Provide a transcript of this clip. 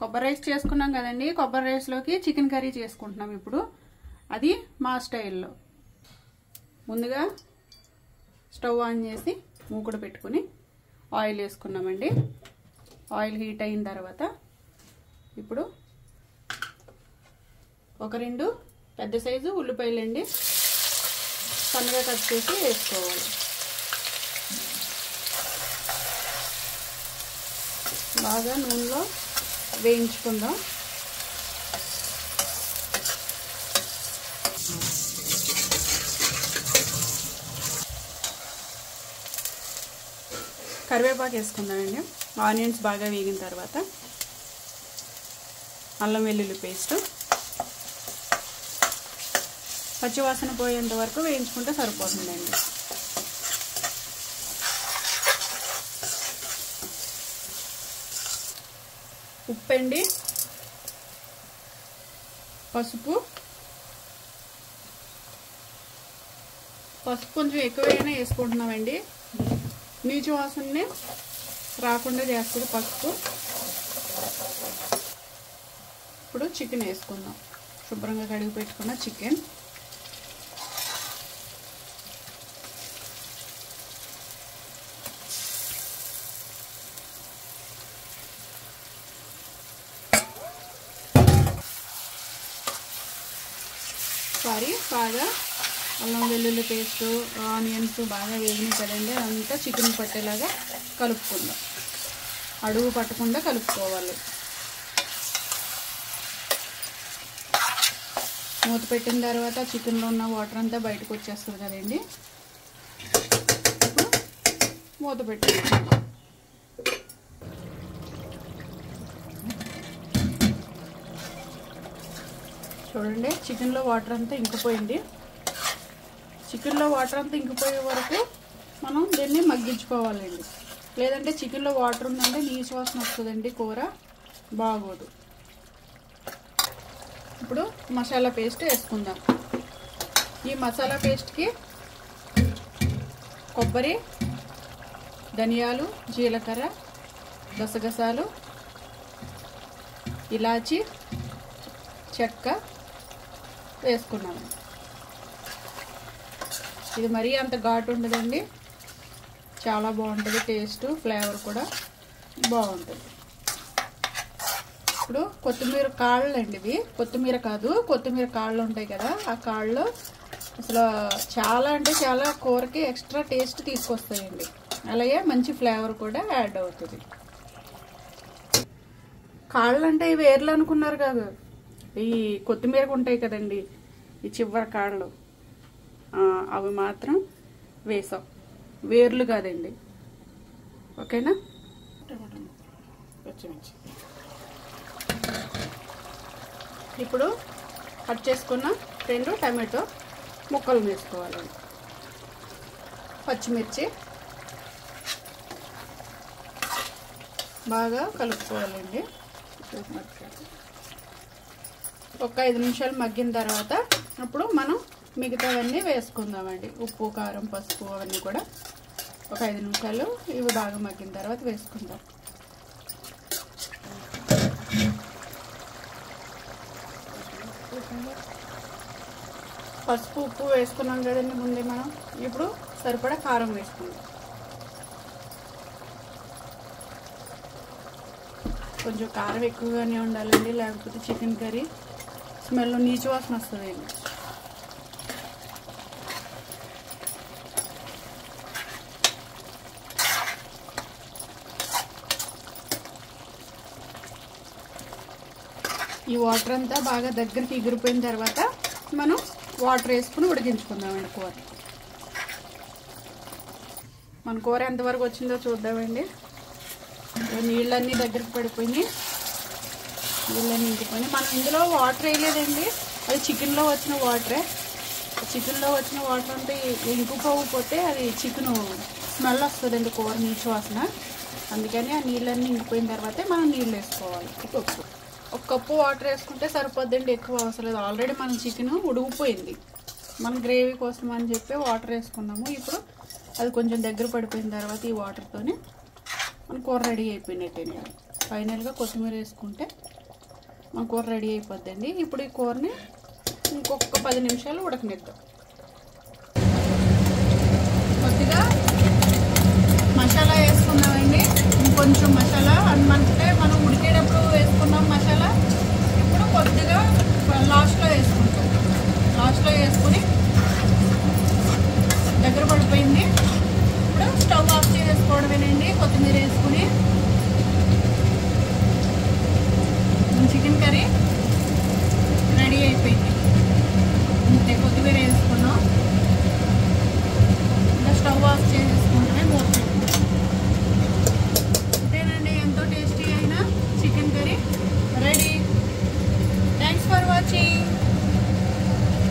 కొబ్బరి రైస్ చేసుకున్నాం కదండి. కొబ్బరి రైస్లోకి చికెన్ కర్రీ చేసుకుంటున్నాం ఇప్పుడు. అది మా స్టైల్లో. ముందుగా స్టవ్ ఆన్ చేసి మూకుడు పెట్టుకుని ఆయిల్ వేసుకున్నామండి. ఆయిల్ హీట్ అయిన తర్వాత ఇప్పుడు ఒక 2 పెద్ద సైజు ఉల్లిపాయలండి సన్నగా కట్ చేసి వేసుకోవాలి. బాగా నూనెలో వేయించుకుందాం. కరివేపాకు వేసుకుందామండి. ఆనియన్స్ బాగా వేగిన తర్వాత అల్లం వెల్లుల్లి పేస్ట్ పచ్చివాసన పోయేంత వరకు వేయించుకుంటే సరిపోతుందండి. ఉప్పండి, పసుపు కొంచెం ఎక్కువైనా వేసుకుంటున్నామండి. నీచు వాసనని రాకుండా చేస్తుంది పసుపు. ఇప్పుడు చికెన్ వేసుకుందాం. శుభ్రంగా కడిగి పెట్టుకున్న చికెన్ బాగా అల్లం వెల్లుల్లి పేస్ట్ ఆనియన్స్ బాగా వేగినాయి కదండి. అంతా చికెన్ పట్టేలాగా కలుపుకుందాం. అడుగు పట్టకుండా కలుపుకోవాలి. మూత పెట్టిన తర్వాత చికెన్లో ఉన్న వాటర్ అంతా బయటకు వచ్చేస్తుంది కదండి. ఇప్పుడు మూత పెట్టేస్తాం. చూడండి, చికెన్లో వాటర్ అంతా ఇంకిపోయింది. చికెన్లో వాటర్ అంతా ఇంకిపోయే వరకు మనం దీన్ని మగ్గించుకోవాలండి. లేదంటే చికెన్లో వాటర్ ఉందంటే నీసు వాసన వస్తుందండి, కూర బాగోదు. ఇప్పుడు మసాలా పేస్ట్ వేసుకుందాం. ఈ మసాలా పేస్ట్కి కొబ్బరి, ధనియాలు, జీలకర్ర, గసగసాలు, ఇలాచి, చెక్క వేసుకున్నాము. ఇది మరీ అంత ఘాటు ఉండదండి, చాలా బాగుంటుంది. టేస్ట్ ఫ్లేవర్ కూడా బాగుంటుంది. ఇప్పుడు కొత్తిమీర కాళ్ళు అండి. ఇవి కొత్తిమీర కాదు, కొత్తిమీర కాళ్ళు ఉంటాయి కదా, ఆ కాళ్ళు అసలు చాలా అంటే చాలా కూరకి ఎక్స్ట్రా టేస్ట్ తీసుకొస్తాయండి. అలాగే మంచి ఫ్లేవర్ కూడా యాడ్ అవుతుంది. కాళ్ళు అంటే ఇవి వేర్లు అనుకున్నారు కాదు, ఈ కొత్తిమీరకు ఉంటాయి కదండి ఈ చివరి కాళ్ళు, అవి మాత్రం వేసాం, వేర్లు కాదండి. ఓకేనా. పచ్చిమిర్చి ఇప్పుడు కట్ చేసుకున్న 2 టమాటో ముక్కలు వేసుకోవాలండి. పచ్చిమిర్చి బాగా కలుపుకోవాలండి. ఒక 5 నిమిషాలు మగ్గిన తర్వాత అప్పుడు మనం మిగతావన్నీ వేసుకుందామండి. ఉప్పు, కారం, పసుపు అవన్నీ కూడా ఒక 5 నిమిషాలు ఇవి బాగా మగ్గిన తర్వాత వేసుకుందాం. పసుపు, ఉప్పు వేసుకున్నాం కదండి ముందే మనం. ఇప్పుడు సరిపడా కారం వేసుకుందాం. కొంచెం కారం ఎక్కువగానే ఉండాలండి, లేకపోతే చికెన్ కర్రీ స్మెల్ నీచు వాసన వస్తుందండి. ఈ వాటర్ అంతా బాగా దగ్గరికి ఎగిరిపోయిన తర్వాత మనం వాటర్ వేసుకుని ఉడికించుకుందామండి కూర. మన కూర ఎంతవరకు వచ్చిందో చూద్దామండి. నీళ్ళన్నీ దగ్గరికి పడిపోయినాయి, నీళ్ళన్నీ ఇంకిపోయినాయి. మనం ఇందులో వాటర్ వేయలేదండి, అది చికెన్లో వచ్చిన వాటరే. చికెన్లో వచ్చిన వాటర్ అంతా ఇంకిపోకపోతే అది చికెన్ స్మెల్ వస్తుందండి, కూర నీచు వాసన. అందుకని ఆ నీళ్ళన్నీ ఇంకిపోయిన తర్వాతే మనం నీళ్ళు వేసుకోవాలి. ఒక కప్పు వాటర్ వేసుకుంటే సరిపోద్దండి, ఎక్కువ అవసరం లేదు. ఆల్రెడీ మన చికెన్ ఉడికిపోయింది. మన గ్రేవీ కోసం అని చెప్పి వాటర్ వేసుకున్నాము. ఇప్పుడు అది కొంచెం దగ్గర పడిపోయిన తర్వాత ఈ వాటర్తోనే మన కూర రెడీ అయిపోయినట్టేనండి. ఫైనల్గా కొత్తిమీర వేసుకుంటే మన కూర రెడీ అయిపోద్దండి. ఇప్పుడు ఈ కూరని ఇంకొక 10 నిమిషాలు ఉడకనిద్దాం. కొద్దిగా మసాలా వేసుకున్నామండి, ఇంకొంచెం మసాలా అంటే మనం ఉడికేటప్పుడు వేసుకున్నాం మసాలా. ఇప్పుడు కొద్దిగా లాస్ట్లో వేసుకుంటాం. లాస్ట్లో వేసుకుని